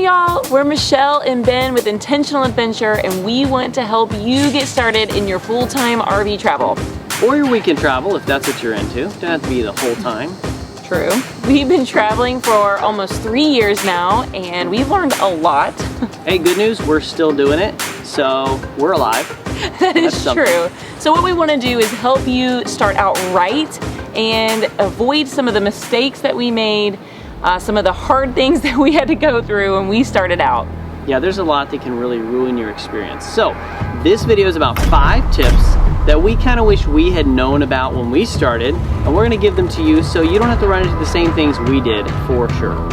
y'all, we're Michelle and Ben with Intentional Adventure, and we want to help you get started in your full-time RV travel. Or your weekend travel, if that's what you're into. Don't have to be the whole time. True. We've been traveling for almost 3 years now, and we've learned a lot. Hey, good news, we're still doing it, so we're alive. That is true. So what we want to do is help you start out right and avoid some of the mistakes that we made, some of the hard things that we had to go through when we started out. Yeah, there's a lot that can really ruin your experience. So this video is about 5 tips that we kind of wish we had known about when we started, and we're going to give them to you so you don't have to run into the same things we did for sure.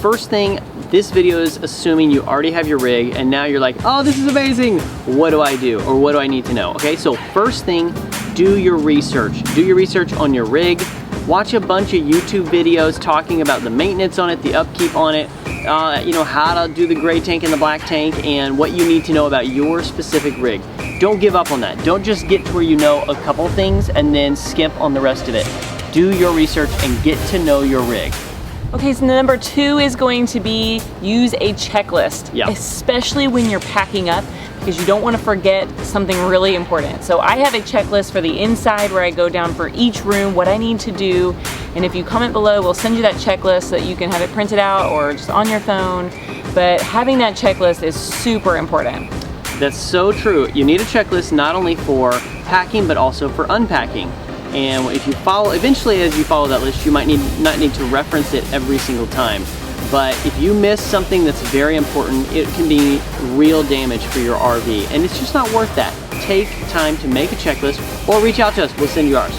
First thing, this video is assuming you already have your rig and now you're like, oh, this is amazing. What do I do? Or what do I need to know? Okay, so first thing, do your research. Do your research on your rig. Watch a bunch of YouTube videos talking about the maintenance on it, the upkeep on it, you know, how to do the gray tank and the black tank, and what you need to know about your specific rig. Don't give up on that. Don't just get to where you know a couple things and then skip on the rest of it. Do your research and get to know your rig. Okay, so number 2 is going to be use a checklist, especially when you're packing up, because you don't want to forget something really important. So I have a checklist for the inside where I go down for each room, what I need to do, and if you comment below, we'll send you that checklist so that you can have it printed out or just on your phone. But having that checklist is super important. That's so true. You need a checklist not only for packing, but also for unpacking. And if you follow, eventually as you follow that list, you might not need to reference it every single time. But if you miss something that's very important, it can be real damage for your RV. And it's just not worth that. Take time to make a checklist or reach out to us, we'll send you ours.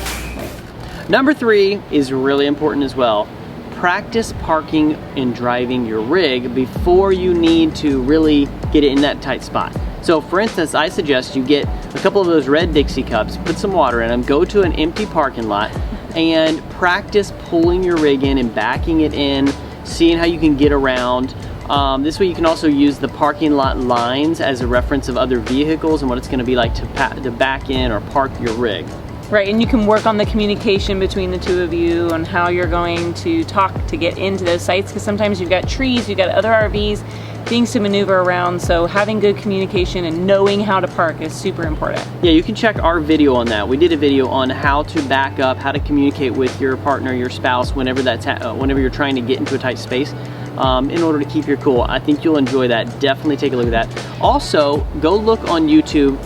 Number 3 is really important as well. Practice parking and driving your rig before you need to really get it in that tight spot. So for instance, I suggest you get a couple of those red Dixie cups, put some water in them, go to an empty parking lot and practice pulling your rig in and backing it in, seeing how you can get around. This way you can also use the parking lot lines as a reference of other vehicles and what it's going to be like to back in or park your rig. Right, and you can work on the communication between the two of you on how you're going to talk to get into those sites, because sometimes you've got trees, you've got other RVs, things to maneuver around, so having good communication and knowing how to park is super important. Yeah, you can check our video on that. We did a video on how to back up, how to communicate with your partner, your spouse, whenever you're trying to get into a tight space in order to keep your cool. I think you'll enjoy that. Definitely take a look at that. Also, go look on YouTube.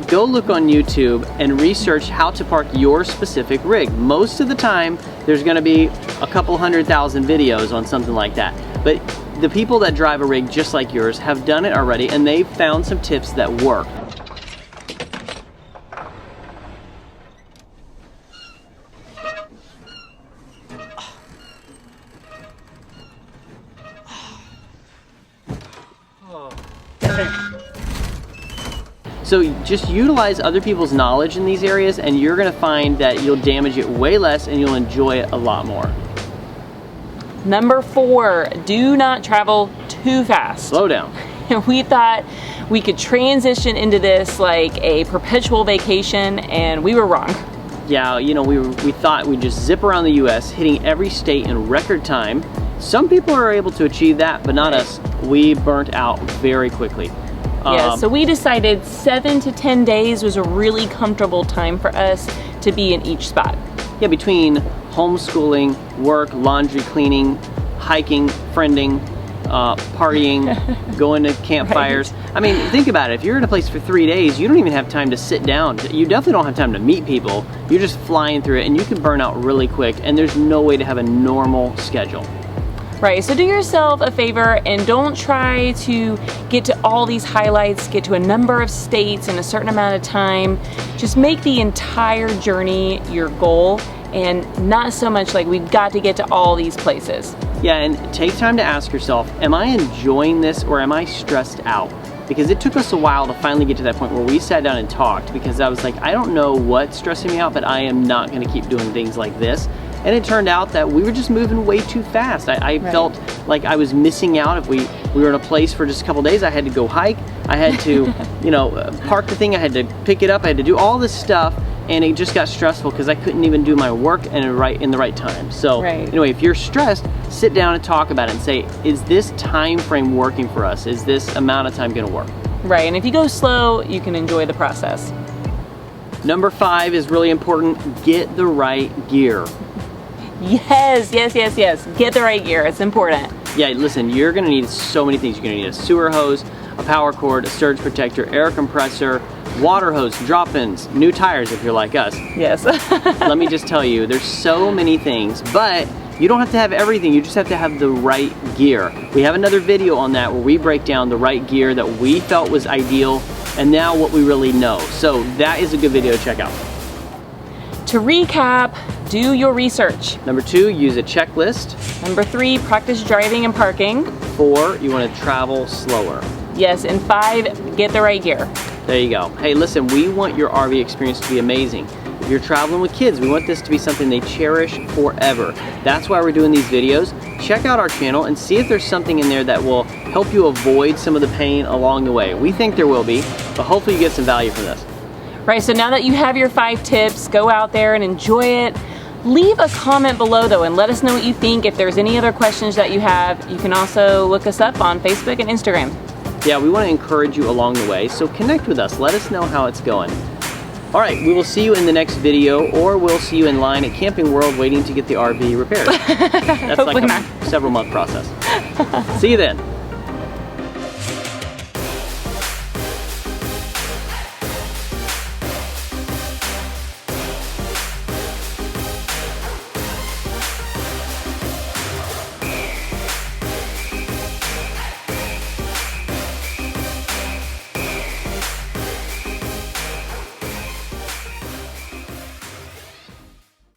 Go look on YouTube and research how to park your specific rig. Most of the time, there's gonna be a couple 100,000 videos on something like that. But the people that drive a rig just like yours have done it already, and they've found some tips that work. So just utilize other people's knowledge in these areas and you're gonna find that you'll damage it way less and you'll enjoy it a lot more. Number 4, do not travel too fast. Slow down. We thought we could transition into this like a perpetual vacation, and we were wrong. Yeah, you know, we thought we'd just zip around the US, hitting every state in record time. Some people are able to achieve that, but not us. We burnt out very quickly. Yeah, so we decided 7 to 10 days was a really comfortable time for us to be in each spot. Yeah, between homeschooling, work, laundry, cleaning, hiking, friending, partying, going to campfires. Right. I mean, think about it. If you're in a place for 3 days, you don't even have time to sit down. You definitely don't have time to meet people. You're just flying through it and you can burn out really quick, and there's no way to have a normal schedule. Right, so do yourself a favor and don't try to get to all these highlights, get to a number of states in a certain amount of time. Just make the entire journey your goal and not so much like we've got to get to all these places. Yeah, and take time to ask yourself, am I enjoying this or am I stressed out? Because it took us a while to finally get to that point where we sat down and talked, because I was like, I don't know what's stressing me out, but I am not gonna keep doing things like this. And it turned out that we were just moving way too fast. I felt like I was missing out. If we were in a place for just a couple days, I had to go hike, I had to, you know, park the thing, I had to pick it up, I had to do all this stuff, and it just got stressful because I couldn't even do my work in the right time. So anyway, if you're stressed, sit down and talk about it and say, is this time frame working for us? Is this amount of time gonna work? Right, and if you go slow, you can enjoy the process. Number 5 is really important, get the right gear. Yes, yes, yes, yes. Get the right gear, it's important. Yeah, listen, you're gonna need so many things. You're gonna need a sewer hose, a power cord, a surge protector, air compressor, water hose, drop-ins, new tires if you're like us. Yes. Let me just tell you, there's so many things, but you don't have to have everything, you just have to have the right gear. We have another video on that where we break down the right gear that we felt was ideal and now what we really know. So that is a good video to check out. To recap, do your research. Number 2, use a checklist. Number 3, practice driving and parking. 4, you want to travel slower. Yes, and 5, get the right gear. There you go. Hey, listen, we want your RV experience to be amazing. If you're traveling with kids, we want this to be something they cherish forever. That's why we're doing these videos. Check out our channel and see if there's something in there that will help you avoid some of the pain along the way. We think there will be, but hopefully you get some value from this. Right, so now that you have your 5 tips, go out there and enjoy it. Leave a comment below though and let us know what you think. If there's any other questions that you have, you can also look us up on Facebook and Instagram. Yeah, we want to encourage you along the way, so connect with us. Let us know how it's going. All right, we will see you in the next video, or we'll see you in line at Camping World waiting to get the RV repaired. That's like a several month process. See you then.